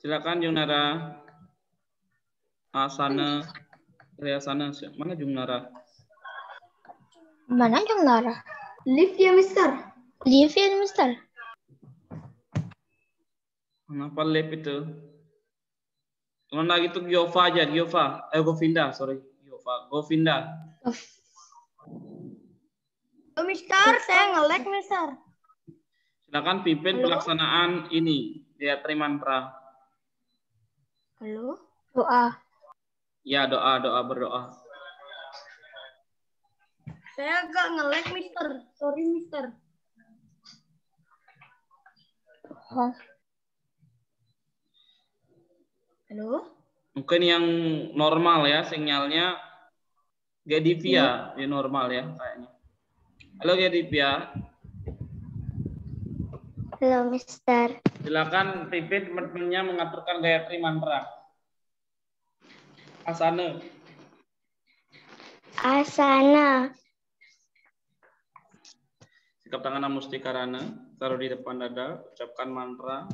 Silakan Junara. Asana, Riasana, mana Junara? Mana Junara? Lift ya, Mister. Lift ya, Mister. Kenapa lab itu? Kalau nggak gitu Giova aja, Govinda, sorry. Govinda. Oh, Mister, saya nge-lag, Mister. Silakan pimpin pelaksanaan ini, Gayatri Mantra. Halo? Doa. Ya, berdoa. Saya agak nge-lag, Mister. Sorry, Mister. Halo? Mungkin yang normal ya, sinyalnya Gedivia, ya normal ya kayaknya. Halo Gedivia. Halo, Mister. Silakan pimpin teman-temannya mengaturkan Gayatri Mantra. Asana. Sikap tangan Namustikarana, taruh di depan dada, ucapkan mantra.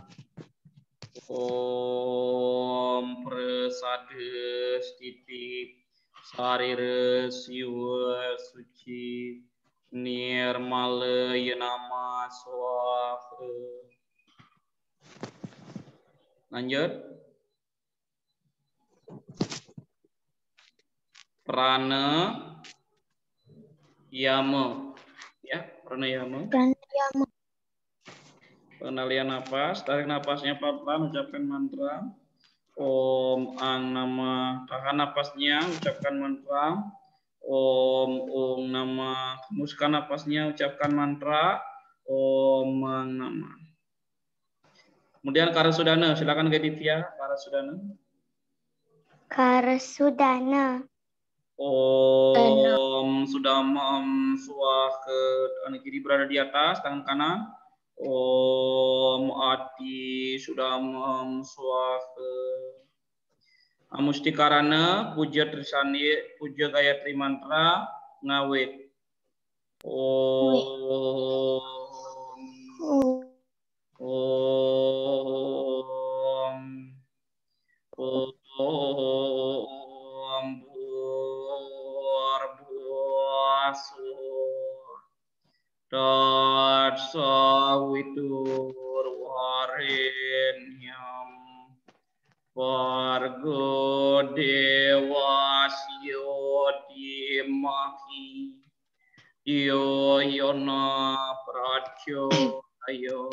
Om Prasades Titik Sarires Yuwa Suci Nirmala Yanama Swaha. Lanjut. Prana Yama. Ya, Prana Yama. Pengendalian napas, tarik napasnya pelan-pelan, ucapkan mantra. Om Ang Nama, tahan napasnya, ucapkan mantra. Om Nama, hembuskan napasnya, ucapkan mantra. Om Ang Nama. Kemudian Karasudana, silakan Gedivia, Karasudana. Om Sudamam Swaha, tangan kiri berada di atas, tangan kanan. Om Ati Sudamam Swaha. Amustikarana, puja Trisani, puja Gayatri Mantra, ngawit. Dat sawitur warenyam Vargo dewasyo dimahi yo yona pracho ayo.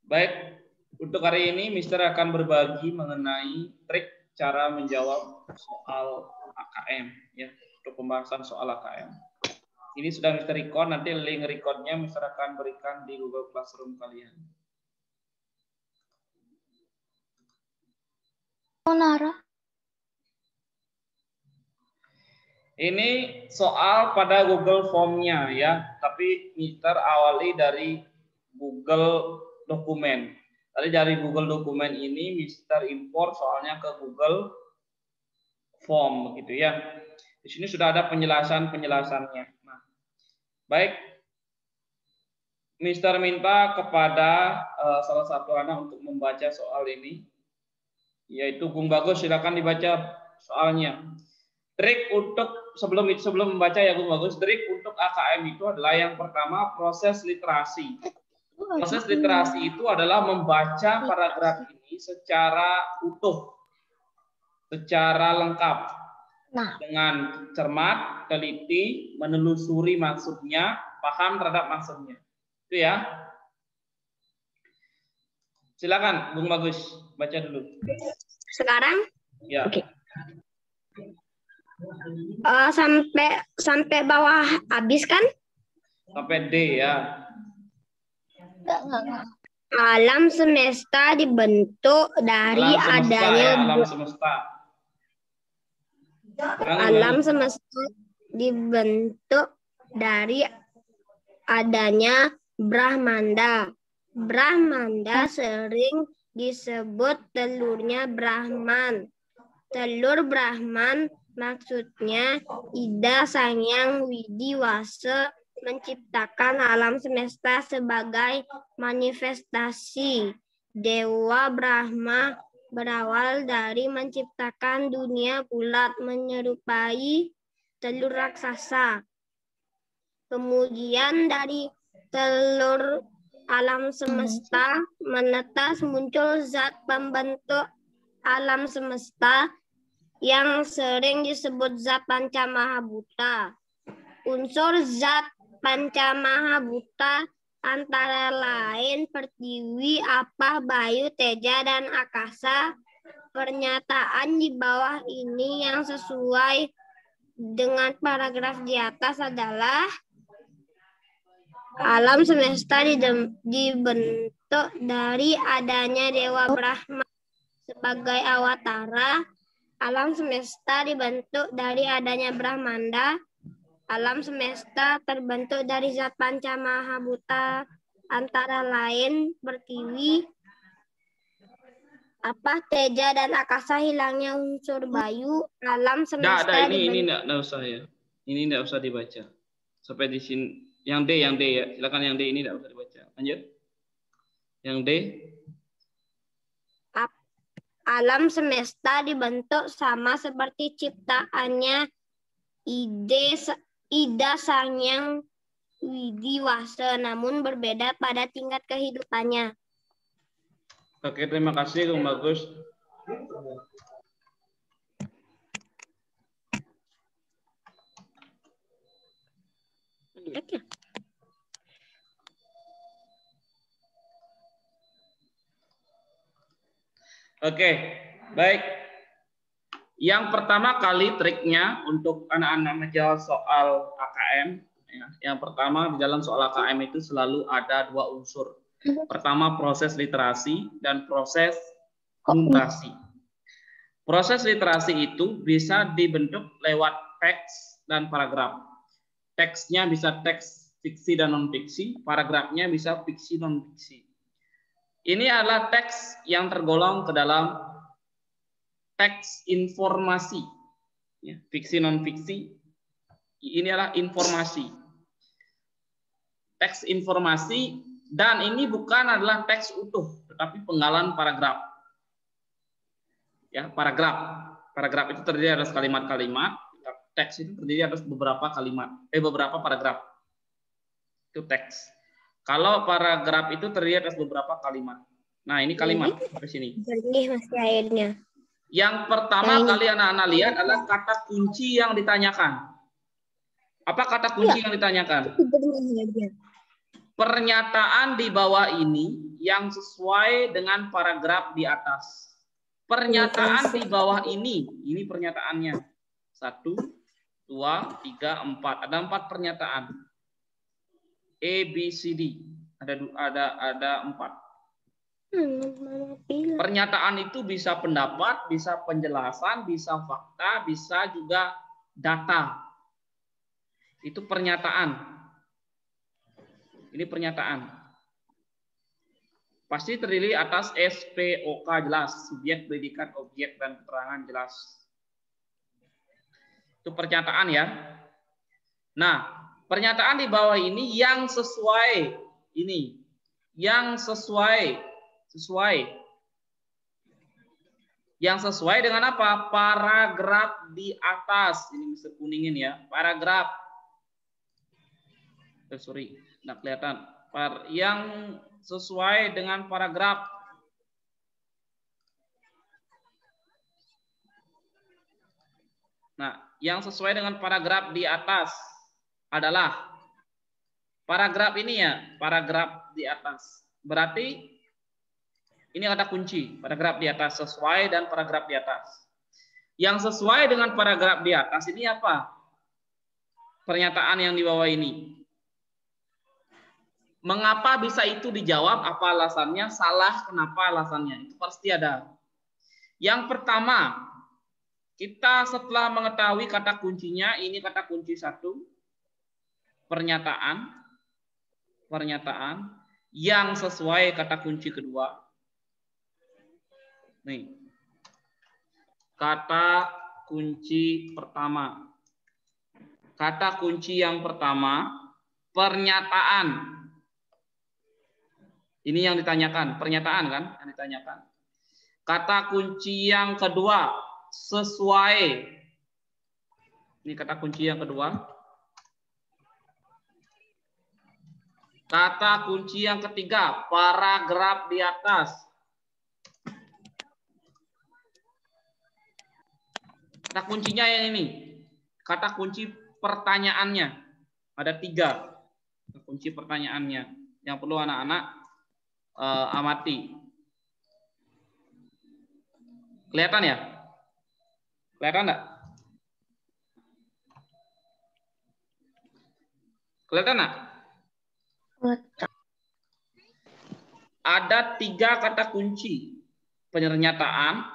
Baik, untuk hari ini Mister akan berbagi mengenai trik cara menjawab soal AKM ya, untuk pembahasan soal AKM. Ini sudah Mister record, nanti link recordnya Mister akan berikan di Google Classroom kalian. Ini soal pada Google Form-nya ya, tapi Mister awali dari Google Dokumen. Tadi dari Google Dokumen ini Mister import soalnya ke Google Form gitu ya. Di sini sudah ada penjelasannya. Nah, baik, Mister minta kepada salah satu anak untuk membaca soal ini, yaitu Gung Bagus, silakan dibaca soalnya. Trik untuk sebelum membaca ya Gung Bagus, trik untuk AKM itu adalah yang pertama proses literasi. Proses literasi itu adalah membaca paragraf ini secara utuh, secara lengkap, dengan cermat, teliti, menelusuri maksudnya, paham terhadap maksudnya. Itu ya. Silakan, Bung Bagus, baca dulu. Sekarang? Ya. Oke. Sampai bawah habis kan? Sampai D ya. Alam semesta dibentuk dari alam semesta. Alam semesta dibentuk dari adanya Brahmanda. Brahmanda sering disebut telurnya Brahman. Telur Brahman Maksudnya, Ida Sang Hyang Widiwasa menciptakan alam semesta sebagai manifestasi. Dewa Brahma berawal dari menciptakan dunia bulat menyerupai telur raksasa. Kemudian dari telur alam semesta menetas muncul zat pembentuk alam semesta yang sering disebut zat Pancamahabhuta. Unsur zat Pancamahabhuta antara lain pertiwi, apah, bayu, teja, dan akasa. Pernyataan di bawah ini yang sesuai dengan paragraf di atas adalah alam semesta dibentuk dari adanya Dewa Brahma sebagai awatara. Alam semesta dibentuk dari adanya Brahmanda. Alam semesta terbentuk dari zat Pancamahabhuta antara lain pertiwi, apah, teja, dan akasa. Hilangnya unsur bayu. Alam semesta ini enggak usah ya. Ini enggak usah dibaca. Sampai di sini. Yang D ya. Silakan yang D ini enggak usah dibaca. Lanjut. Yang D. Alam semesta dibentuk sama seperti ciptaannya Ida Sang Hyang Widiwasa, namun berbeda pada tingkat kehidupannya. Oke, terima kasih, Bung Bagus. Oke, baik. Yang pertama kali triknya untuk anak-anak menjawab soal AKM, yang pertama di dalam soal AKM itu selalu ada dua unsur. Pertama proses literasi dan proses numerasi. Proses literasi itu bisa dibentuk lewat teks dan paragraf. Teksnya bisa teks fiksi dan non-fiksi, paragrafnya bisa fiksi non-fiksi. Ini adalah teks yang tergolong ke dalam teks informasi, ya, fiksi non-fiksi. Ini adalah informasi, teks informasi, dan ini bukan adalah teks utuh, tetapi penggalan paragraf. Ya, paragraf itu terdiri atas kalimat-kalimat, teks itu terdiri atas beberapa kalimat, beberapa paragraf. Itu teks. Kalau paragraf itu terdiri atas beberapa kalimat. Nah, ini kalimat di sini. Jernih masih airnya. Yang pertama kali anak-anak lihat adalah kata kunci yang ditanyakan. Apa kata kunci yang ditanyakan? Pernyataan di bawah ini yang sesuai dengan paragraf di atas. Pernyataan di bawah ini pernyataannya. 1, 2, 3, 4. Ada 4 pernyataan. A, B, C, D. Ada 4. Pernyataan itu bisa pendapat, bisa penjelasan, bisa fakta, bisa juga data. Itu pernyataan. Ini pernyataan. Pasti terdiri atas SPOK jelas, subjek, predikat, objek, dan keterangan jelas. Itu pernyataan ya. Nah, pernyataan di bawah ini yang sesuai ini, yang sesuai dengan apa? Paragraf di atas. Ini bisa kuningin ya, paragraf. Sorry, nggak kelihatan. Yang sesuai dengan paragraf. Nah, yang sesuai dengan paragraf di atas adalah paragraf ini ya, paragraf di atas. Berarti ini kata kunci, paragraf di atas, sesuai dan paragraf di atas. Yang sesuai dengan paragraf di atas ini apa? Pernyataan yang di bawah ini. Mengapa bisa itu dijawab? Apa alasannya? Salah, kenapa alasannya? Itu pasti ada. Yang pertama, kita setelah mengetahui kata kuncinya, ini kata kunci 1. Pernyataan yang sesuai kata kunci kedua. Nih. Kata kunci pertama. Kata kunci yang pertama, pernyataan. Ini yang ditanyakan, pernyataan kan? Yang ditanyakan. Kata kunci yang kedua, sesuai. Ini kata kunci yang kedua. Kata kunci yang ketiga, paragraf di atas. Kata kuncinya yang ini. Kata kunci pertanyaannya. Ada 3. Kata kunci pertanyaannya. Yang perlu anak-anak amati. Kelihatan ya? Kelihatan enggak? Kelihatan enggak? Ada 3 kata kunci. Pernyataan,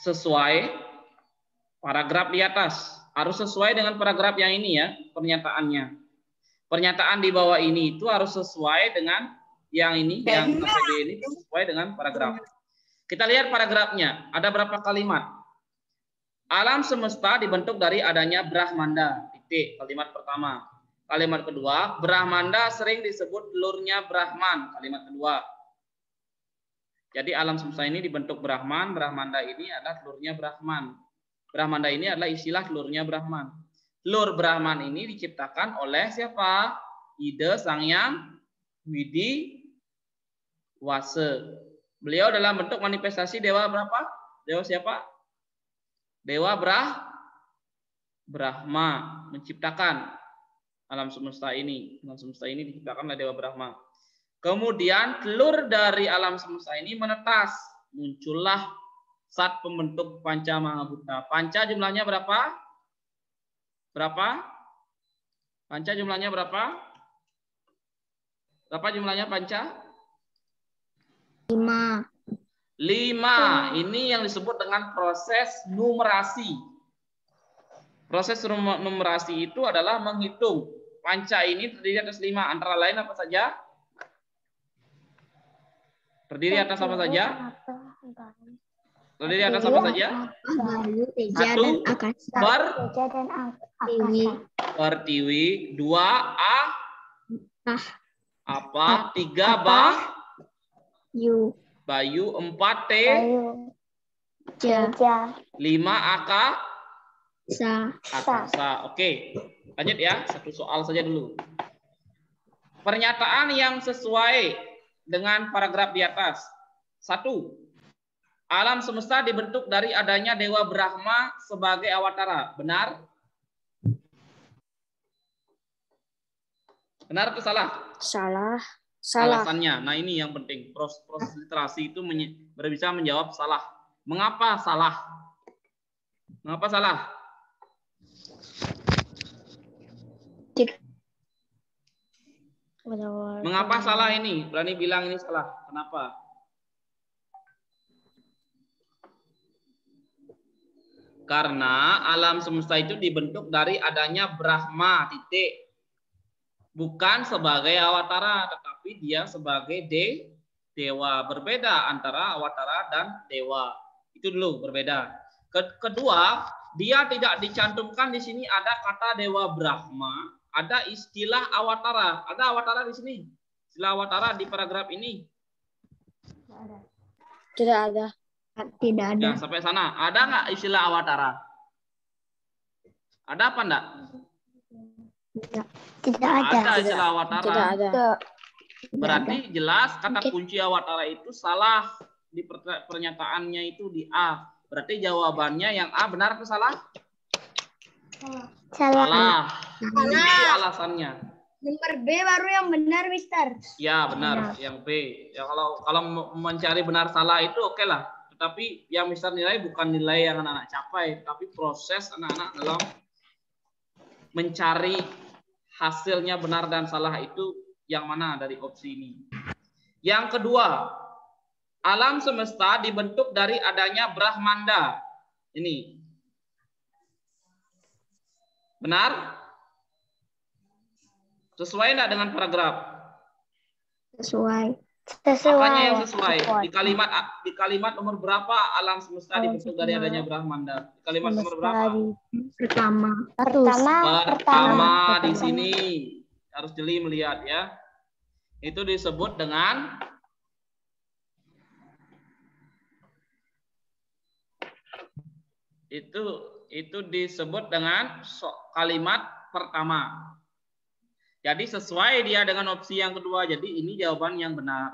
sesuai, paragraf di atas. Harus sesuai dengan paragraf yang ini ya, pernyataannya. Pernyataan di bawah ini itu harus sesuai dengan yang ini, yang KPD ini sesuai dengan paragraf. Kita lihat paragrafnya. Ada berapa kalimat? Alam semesta dibentuk dari adanya Brahmanda. Titik. Kalimat pertama. Kalimat kedua, Brahmanda sering disebut telurnya Brahman. Kalimat kedua. Jadi alam semesta ini dibentuk Brahman. Brahmanda ini adalah telurnya Brahman. Brahmanda ini adalah istilah telurnya Brahman. Telur Brahman ini diciptakan oleh siapa? Ida Sang Yang Widi Wase. Beliau dalam bentuk manifestasi dewa berapa? Dewa siapa? Dewa Brahma menciptakan alam semesta ini. Alam semesta ini diciptakan oleh Dewa Brahma. Kemudian telur dari alam semesta ini menetas. Muncullah zat pembentuk Panca Mahabhuta. Panca jumlahnya berapa? Berapa? Panca jumlahnya berapa? Berapa jumlahnya panca? 5. 5. Ini yang disebut dengan proses numerasi. Proses numerasi itu adalah menghitung. Panca ini terdiri atas 5. Antara lain apa saja? Terdiri atas apa saja? Terdiri atas apa saja? Satu, Pertiwi. 2, apa? 3, Bayu. 4, Ja. 5, Sa. Akasa. Oke, lanjut ya. Satu soal saja dulu. Pernyataan yang sesuai dengan paragraf di atas. 1. Alam semesta dibentuk dari adanya Dewa Brahma sebagai awatara. Benar? Benar atau salah? Salah. Alasannya. Nah ini yang penting. Proses literasi itu bisa menjawab salah. Mengapa salah? Mengapa salah? Mengapa salah ini? Berani bilang ini salah. Kenapa? Karena alam semesta itu dibentuk dari adanya Brahma. Titik. Bukan sebagai awatara, tetapi dia sebagai dewa. Berbeda antara awatara dan dewa. Itu dulu berbeda. Kedua, dia tidak dicantumkan di sini ada kata Dewa Brahma, ada istilah awatara. Ada awatara di sini? Istilah awatara di paragraf ini? Tidak ada. Tidak ada. Ya, sampai sana. Ada nggak istilah awatara? Ada apa enggak? Tidak ada. Ada istilah awatara. Tidak ada. Berarti jelas kata kunci awatara itu salah di pernyataannya itu di A. Berarti jawabannya yang A benar atau salah? Salah. Itu alasannya. Nomor B baru yang benar, Mister. Ya benar, yang B. Ya kalau mencari benar salah itu oke lah. Tetapi yang Mister nilai bukan nilai yang anak-anak capai, tapi proses anak-anak dalam mencari hasilnya benar dan salah itu yang mana dari opsi ini. Yang kedua, alam semesta dibentuk dari adanya Brahmanda. Ini. Benar? Sesuai enggak dengan paragraf? Sesuai. Apanya yang sesuai? Di kalimat nomor berapa alam semesta dibentuk dari adanya Brahmanda? Di kalimat nomor berapa? Pertama di sini harus jeli melihat ya. Itu disebut dengan itu disebut dengan kalimat pertama. Jadi sesuai dia dengan opsi yang kedua. Jadi ini jawaban yang benar.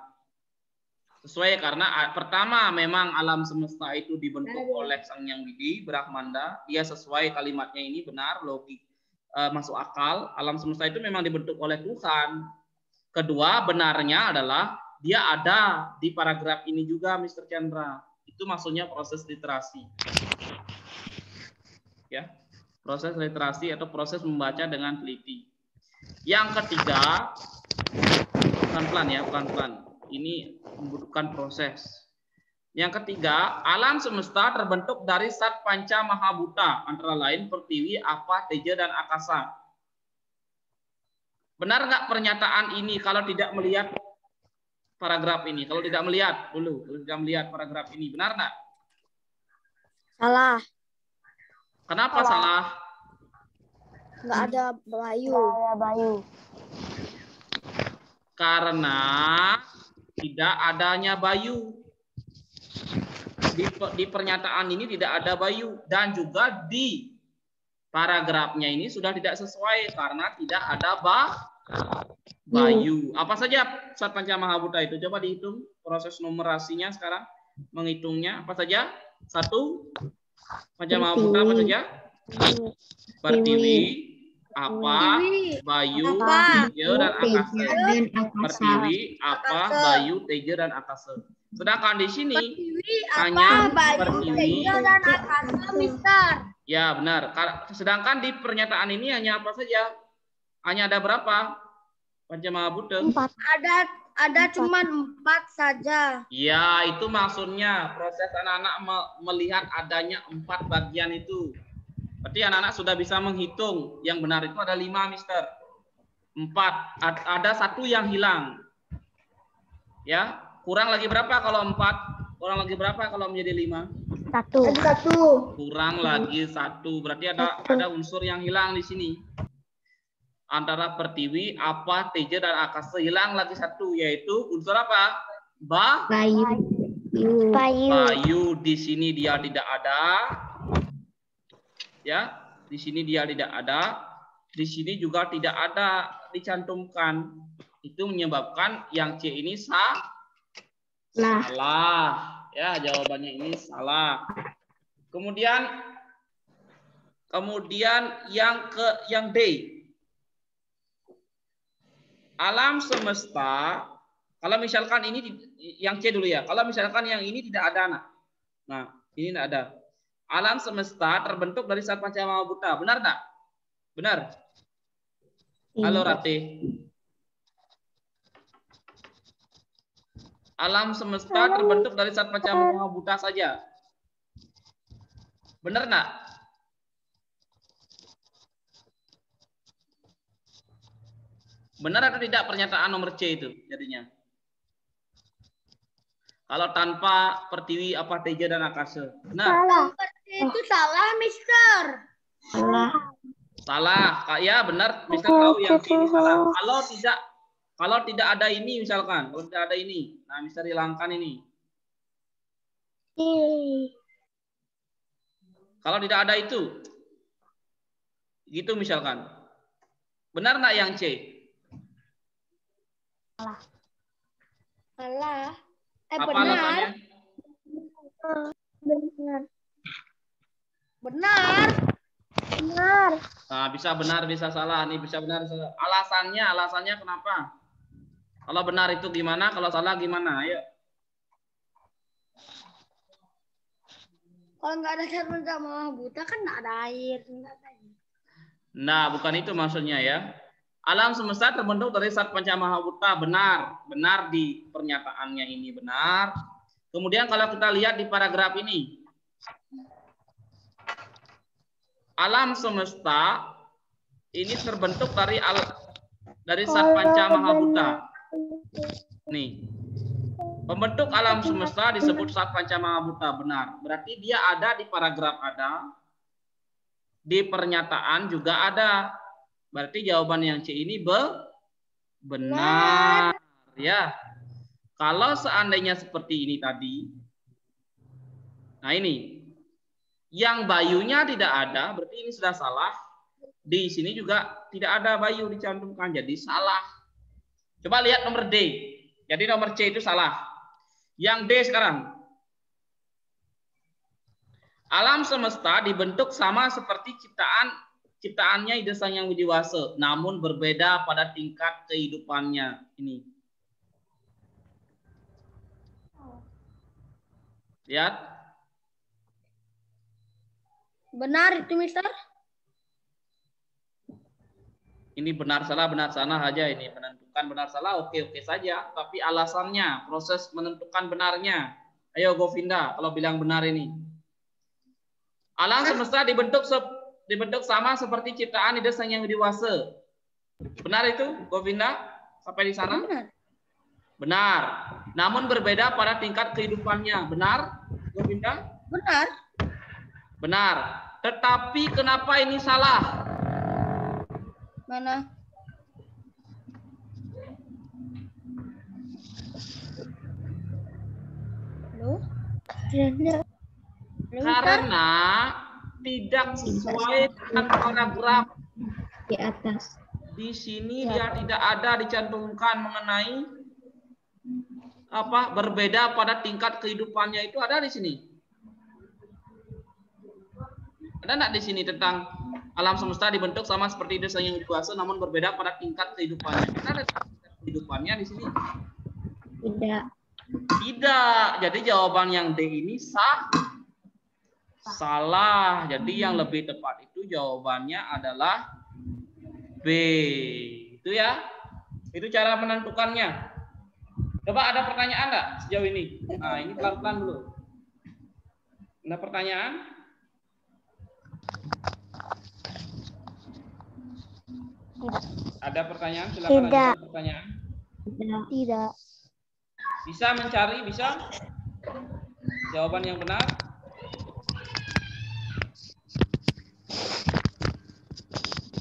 Sesuai karena pertama memang alam semesta itu dibentuk oleh Sang Yang Widi Brahmanda. Dia sesuai kalimatnya ini benar, logik, masuk akal. Alam semesta itu memang dibentuk oleh Tuhan. Kedua, benarnya adalah dia ada di paragraf ini juga, Mr. Chandra. Itu maksudnya proses literasi. Ya, proses literasi atau proses membaca dengan teliti. Yang ketiga, pelan-pelan ya, pelan-pelan. Ini membutuhkan proses. Yang ketiga, alam semesta terbentuk dari Sat Panca Mahabhuta, antara lain Pertiwi, Apa, Teja, dan Akasa. Benar nggak pernyataan ini kalau tidak melihat paragraf ini? Kalau tidak melihat dulu, kalau tidak melihat paragraf ini, benar nggak? Salah. Kenapa salah? Nggak ada Bayu. Karena tidak adanya Bayu. Di pernyataan ini tidak ada Bayu. Dan juga di paragrafnya ini sudah tidak sesuai karena tidak ada Bayu. Apa saja Sat Panca Mahabhuta itu? Coba dihitung proses numerasinya sekarang. Menghitungnya apa saja? 1. Panca Mahabhuta apa saja? Pertiwi, Apa, Bayu, Teja, dan Akasa. Pertiwi, Apa, Bayu, Teja, dan Akasa. Sedangkan di sini hanya Pertiwi dan Akasa, Mister. Ya benar. Sedangkan di pernyataan ini hanya apa saja? Hanya ada berapa? Panca Mahabhuta? 4. Ada cuma 4 saja. Ya, itu maksudnya proses anak-anak melihat adanya 4 bagian itu. Berarti anak-anak sudah bisa menghitung. Yang benar itu ada 5, Mister. 4. Ada 1 yang hilang. Ya, kurang lagi berapa kalau 4? Kurang lagi berapa kalau menjadi 5? 1. Kurang lagi 1. Berarti ada unsur yang hilang di sini. Antara Pertiwi, Apa, Teja, dan Akasa hilang lagi 1, yaitu unsur apa? Bayu. Bayu di sini dia tidak ada. Ya, di sini dia tidak ada. Di sini juga tidak ada dicantumkan. Itu menyebabkan yang C ini salah. Ya, jawabannya ini salah. Kemudian yang D. Alam semesta, kalau misalkan ini yang C dulu ya. Kalau misalkan yang ini tidak ada anak. Nah, ini tidak ada. Alam semesta terbentuk dari Sat Panca Mahabhuta. Benar enggak? Benar. Halo Ratih. Alam semesta terbentuk dari Sat Panca Mahabhuta saja. Benar enggak? Benar atau tidak pernyataan nomor C itu jadinya? Kalau tanpa Pertiwi, Apa, Teja, dan Akasa. Benar. Itu salah, Mister. Salah. Ya benar, Mister tahu yang ini salah. Kalau tidak ada ini misalkan, kalau tidak ada ini. Nah, Mister hilangkan ini. Kalau tidak ada itu. Gitu misalkan. Benar nggak yang C? Salah. Apa Benar. alasannya? Benar. Nah, bisa benar, bisa salah. Nih bisa benar, bisa salah. Alasannya kenapa? Kalau benar itu gimana? Kalau salah gimana? Ayo. Kalau nggak ada Sat Panca Mahabhuta kan nggak ada air. Nah, bukan itu maksudnya ya. Alam semesta terbentuk dari Sat Panca Mahabhuta. Benar di pernyataannya ini benar. Kemudian kalau kita lihat di paragraf ini. Alam semesta ini terbentuk dari Sat Panca Mahabhuta. Nih. Pembentuk alam semesta disebut Sat Pancamahabhuta, benar. Berarti dia ada di paragraf ada, di pernyataan juga ada. Berarti jawaban yang C ini benar. Ya. Kalau seandainya seperti ini tadi, nah ini, yang bayunya tidak ada, berarti ini sudah salah. Di sini juga tidak ada bayu dicantumkan, jadi salah. Coba lihat nomor D. Jadi nomor C itu salah. Yang D sekarang. Alam semesta dibentuk sama seperti ciptaannya Ida Sang Yang Widiwasa, namun berbeda pada tingkat kehidupannya. Ini. Lihat. Benar itu, Mister. Ini benar salah aja ini. Menentukan benar salah oke saja, tapi alasannya, proses menentukan benarnya. Ayo Govinda, kalau bilang benar ini. Alam semesta dibentuk sama seperti ciptaan Ida Sang Yang Widiwasa. Benar itu Govinda? Sampai di sana? Benar. Namun berbeda pada tingkat kehidupannya. Benar Govinda? Benar. Benar. Tetapi kenapa ini salah? Mana? Halo? Karena tidak sesuai dengan paragraf Di atas. di sini dia tidak ada dicantumkan mengenai apa berbeda pada tingkat kehidupannya itu ada di sini. Ada enggak di sini tentang alam semesta dibentuk sama seperti Ida Sang Yang Widiwasa namun berbeda pada tingkat kehidupannya? Ada kehidupannya di sini? Tidak. Tidak. Jadi jawaban yang D ini salah. Jadi yang lebih tepat itu jawabannya adalah B. Itu ya. Itu cara menentukannya. Coba ada pertanyaan enggak sejauh ini? Nah, ini pelan-pelan dulu. Ada pertanyaan? Ada pertanyaan? Silakan ada pertanyaan. Tidak. Bisa mencari, bisa? Jawaban yang benar?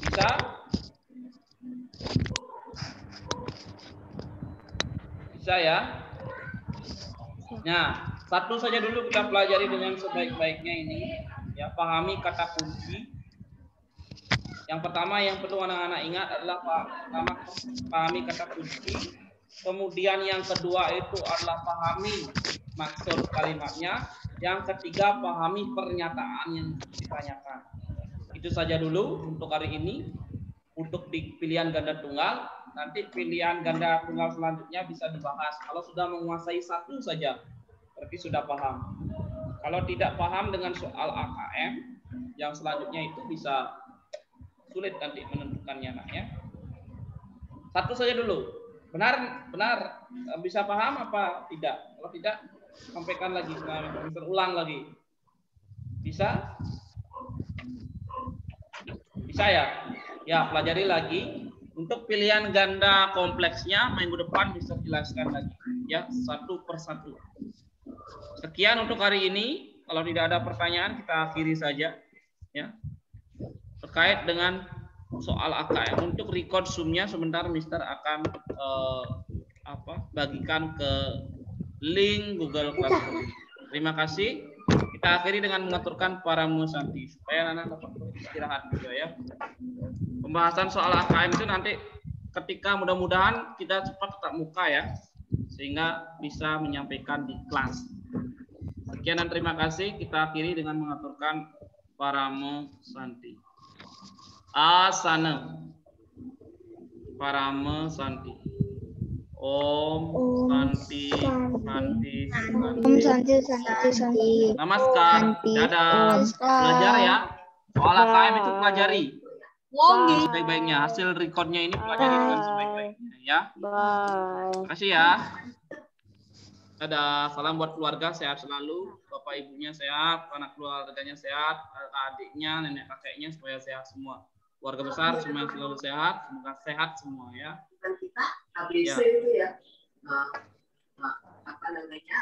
Bisa? Bisa ya? Nah, satu saja dulu kita pelajari dengan sebaik-baiknya ini. Ya, pahami kata kunci. Yang pertama yang perlu anak-anak ingat adalah pahami kata kunci. Kemudian yang kedua itu adalah pahami maksud kalimatnya. Yang ketiga pahami pernyataan yang ditanyakan. Itu saja dulu untuk hari ini. Untuk di pilihan ganda tunggal, nanti pilihan ganda tunggal selanjutnya bisa dibahas. Kalau sudah menguasai satu saja, berarti sudah paham. Kalau tidak paham dengan soal AKM, yang selanjutnya itu bisa sulit nanti menentukannya, nak ya. Satu saja dulu. Benar bisa paham apa tidak? Kalau tidak, sampaikan lagi, ulang lagi. Bisa? Bisa ya? Ya, pelajari lagi. Untuk pilihan ganda kompleksnya minggu depan bisa jelaskan lagi ya, satu persatu. Sekian untuk hari ini. Kalau tidak ada pertanyaan kita akhiri saja ya. Terkait dengan soal AKM, untuk record Zoom-nya sebentar Mister akan bagikan ke link Google Classroom. Terima kasih. Kita akhiri dengan mengaturkan para musanti supaya anak dapat istirahat juga ya. Pembahasan soal AKM itu nanti ketika mudah-mudahan kita cepat tetap muka ya, sehingga bisa menyampaikan di kelas. Sekian dan terima kasih. Kita akhiri dengan mengaturkan para musanti. Asana Parama Santi. Om Santi Santi Santi. Namaskar. Dadah. Belajar ya. Soal AKM itu pelajari. Sebaik-baiknya. Hasil recordnya ini pelajari dengan sebaik-baiknya ya. Bye. Terima kasih ya. Dadah. Salam buat keluarga, sehat selalu. Bapak ibunya sehat, anak keluarganya sehat, adiknya, nenek kakeknya supaya sehat semua. Keluarga besar semua selalu sehat, semoga sehat semua ya. Kita ABC itu ya. apa namanya